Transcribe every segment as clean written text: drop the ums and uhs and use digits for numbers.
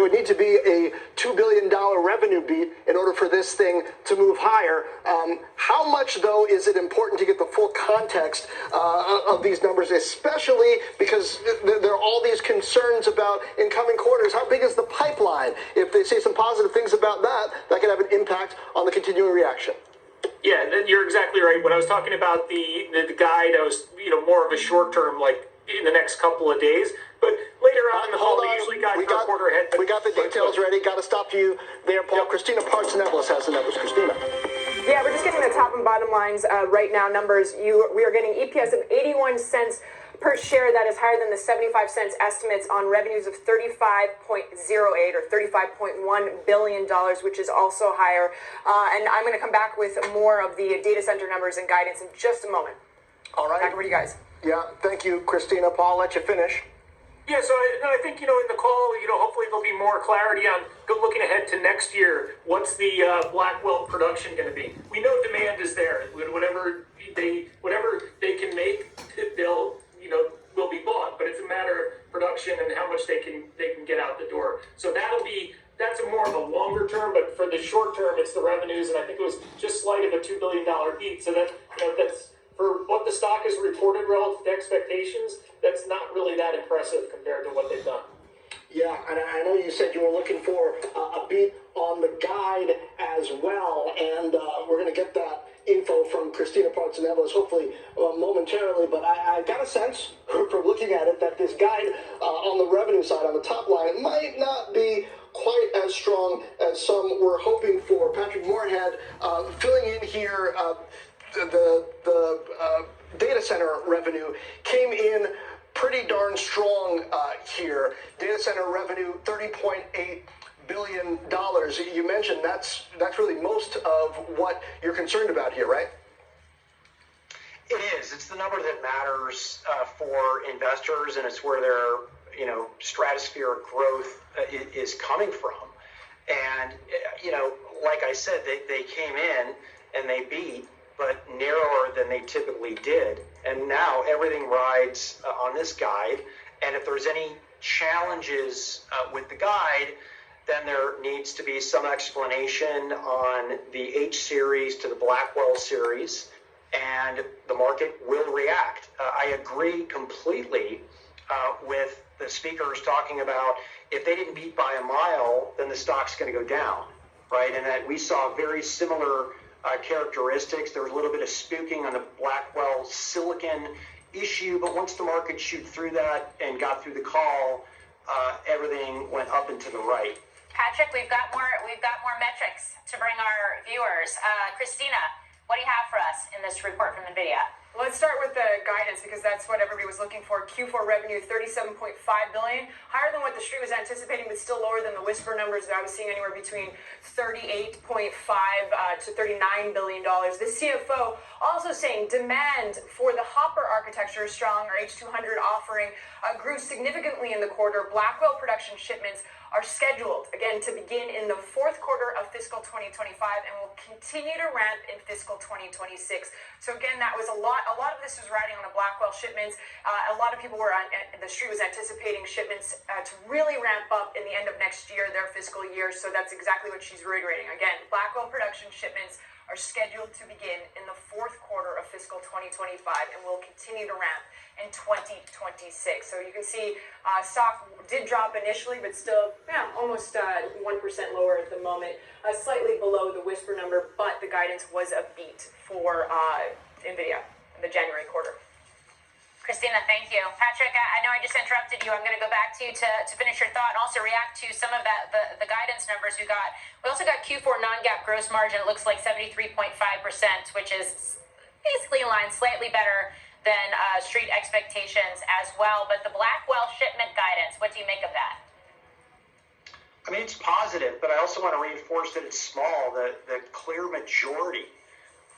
would need to be a $2 billion revenue beat in order for this thing to move higher. How much, though, is it important to get the full context of these numbers, especially because there are all these concerns about incoming quarters? How big is the pipeline? If they say some positive things about that, that could have an impact on the continuing reaction. Yeah, you're exactly right. When I was talking about the guide, I was more of a short term, like in the next couple of days. But later on in the call, they usually guide for a quarter ahead. We got the details ready. Got to stop you there, Paul. Yep. Christina Partsinevelos has the numbers. Christina. Yeah, we're just getting the top and bottom lines right now. Numbers. We are getting EPS of 81 cents per share. That is higher than the 75 cents estimates on revenues of 35.08 or $35.1 billion, which is also higher. And I'm going to come back with more of the data center numbers and guidance in just a moment. All right. Back over to you guys. Yeah, thank you, Christina. Paul, let you finish. Yeah, so I think, in the call, hopefully there'll be more clarity on looking ahead to next year. What's the Blackwell production going to be? We know demand is there. Whatever they can make, they'll will be bought. But it's a matter of production and how much they can get out the door. So that's more of a longer term. But for the short term, it's the revenues, and I think it was just slight of a $2 billion beat. So that's for what the stock has reported relative to expectations. That's not really that impressive compared to what they've done. Yeah, and I know you said you were looking for a beat on the guide as well, and we're going to get that info from Christina Partsinevelos hopefully momentarily, but I got a sense from looking at it that this guide on the revenue side, on the top line, might not be quite as strong as some were hoping for. Patrick Moorhead filling in here. The data center revenue came in pretty darn strong here. Data center revenue, $30.8 billion. You mentioned that's really most of what you're concerned about here, right? It is. It's the number that matters for investors, and it's where their stratospheric growth is coming from. And like I said, they came in and they beat, but narrower than they typically did. And now everything rides on this guide. And if there's any challenges with the guide, then there needs to be some explanation on the H series to the Blackwell series, and the market will react. I agree completely with the speakers talking about if they didn't beat by a mile, then the stock's going to go down, right? And that we saw very similar characteristics. There was a little bit of spooking on the Blackwell silicon issue, but once the market chewed through that and got through the call, everything went up and to the right. Patrick, we've got more metrics to bring our viewers. Christina, what do you have for us in this report from Nvidia? Let's start with the guidance because that's what everybody was looking for. Q4 revenue, $37.5 billion, higher than what the street was anticipating, but still lower than the whisper numbers that I was seeing, anywhere between $38.5 to $39 billion. The CFO also saying demand for the Hopper architecture is strong. Our H200 offering grew significantly in the quarter. Blackwell production shipments are scheduled, again, to begin in the fourth quarter of fiscal 2025 and will continue to ramp in fiscal 2026. So again, that was a lot of this was riding on the Blackwell shipments. A lot of people the street was anticipating shipments to really ramp up in the end of next year, their fiscal year. So that's exactly what she's reiterating. Again, Blackwell production shipments are scheduled to begin in the fourth quarter of fiscal 2025 and will continue to ramp in 2026. So you can see stock did drop initially, but still almost 1% lower at the moment, slightly below the whisper number, but the guidance was a beat for Nvidia in the January quarter. Christina, thank you. Patrick, I know I just interrupted you. I'm going to go back to you to finish your thought and also react to some of the guidance numbers we got. We also got Q4 non-GAAP gross margin. It looks like 73.5%, which is basically in line, slightly better than street expectations as well. But the Blackwell shipment guidance, what do you make of that? I mean, it's positive, but I also want to reinforce that it's small. The clear majority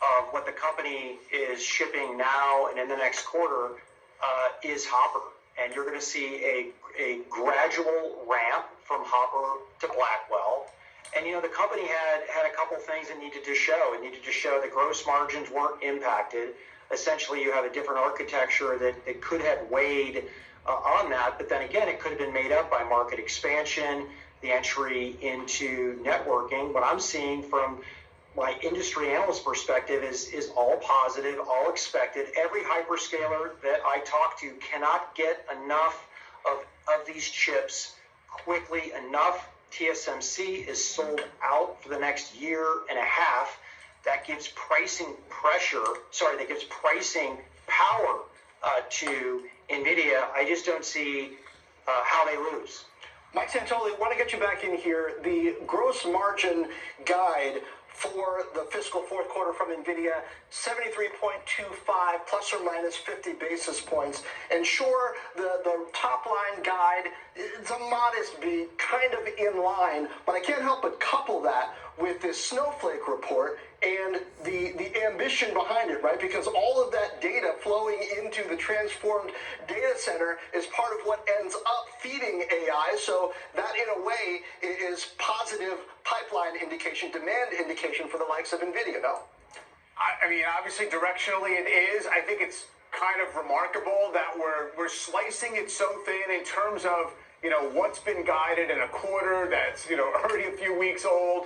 of what the company is shipping now and in the next quarter is Hopper. And you're going to see a gradual ramp from Hopper to Blackwell. And, the company had a couple things it needed to show. It needed to show that gross margins weren't impacted. Essentially, you have a different architecture that could have weighed on that. But then again, it could have been made up by market expansion, the entry into networking. What I'm seeing from my industry analyst perspective is all positive, all expected. Every hyperscaler that I talk to cannot get enough of these chips quickly enough. TSMC is sold out for the next year and a half. That gives pricing power to Nvidia. I just don't see how they lose. Mike Santoli, want to get you back in here. The gross margin guide for the fiscal fourth quarter from Nvidia, 73.25 plus or minus 50 basis points. And sure, the top line guide is a modest beat, kind of in line, but I can't help but couple that with this snowflake report and the ambition behind it, right? Because all of that data flowing into the transformed data center is part of what ends up feeding AI. So that, in a way, is positive pipeline indication, demand indication for the likes of Nvidia, no? I mean, obviously, directionally it is. I think it's kind of remarkable that we're slicing it so thin in terms of, what's been guided in a quarter that's, already a few weeks old,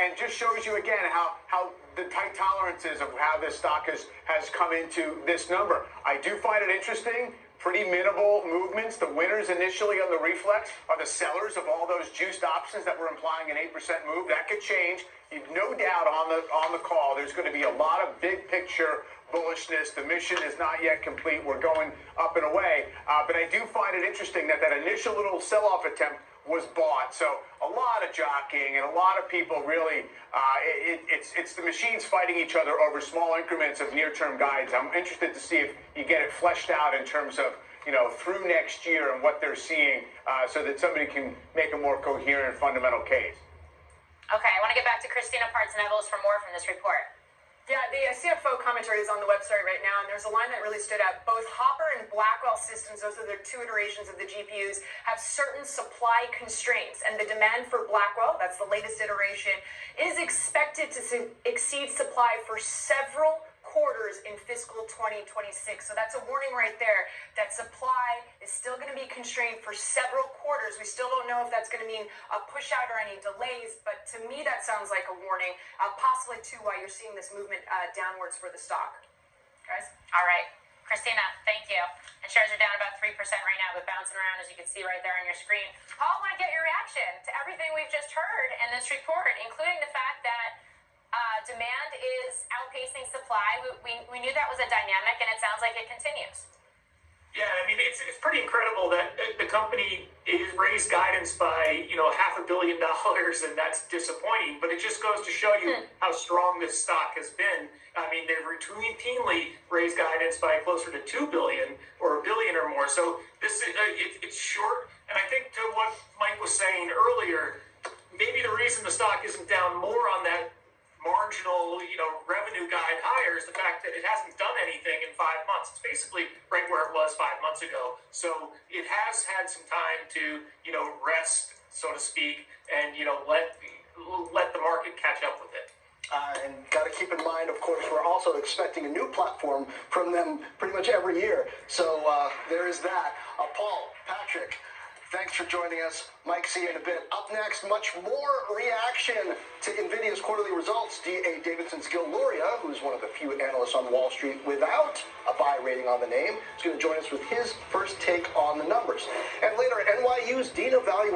and just shows you again how the tight tolerances of how this stock has come into this number. I do find it interesting. Pretty minimal movements. The winners initially on the reflex are the sellers of all those juiced options that were implying an 8% move. That could change. You've no doubt on the call. There's going to be a lot of big picture bullishness. The mission is not yet complete. We're going up and away. But I do find it interesting that initial little sell-off attempt was bought. So a lot of jockeying and a lot of people really, it's the machines fighting each other over small increments of near-term guides. I'm interested to see if you get it fleshed out in terms of, through next year and what they're seeing, so that somebody can make a more coherent fundamental case. Okay, I want to get back to Christina Parts-Neveles for more from this report. Yeah, the CFO commentary is on the website right now, and there's a line that really stood out. Both Hopper and Blackwell systems, those are their two iterations of the GPUs, have certain supply constraints, and the demand for Blackwell, that's the latest iteration, is expected to exceed supply for several quarters in fiscal 2026. So that's a warning right there that supply is still going to be constrained for several quarters. We still don't know if that's going to mean a push out or any delays, but to me that sounds like a warning, possibly too why you're seeing this movement downwards for the stock. Guys? All right. Christina, thank you. And shares are down about 3% right now, but bouncing around, as you can see right there on your screen. Paul, I want to get your reaction to everything we've just heard in this report, including the fact that demand is outpacing supply. We knew that was a dynamic, and it sounds like it continues. Yeah, I mean, it's pretty incredible that the company is raised guidance by, $500 million, and that's disappointing. But it just goes to show you how strong this stock has been. I mean, they've routinely raised guidance by closer to $2 billion or $1 billion or more. So this it's short. And I think to what Mike was saying earlier, maybe the reason the stock isn't down more on that marginal, revenue guide higher is the fact that it hasn't done anything in 5 months. It's basically right where it was 5 months ago. So it has had some time to, rest, so to speak, and, let the market catch up with it. And got to keep in mind, of course, we're also expecting a new platform from them pretty much every year. So there is that. Paul, Patrick, thanks for joining us. Mike, see you in a bit. Up next, much more reaction to Nvidia's quarterly results. D.A. Davidson's Gil Luria, who's one of the few analysts on Wall Street without a buy rating on the name, is going to join us with his first take on the numbers. And later, NYU's Dean Evaluation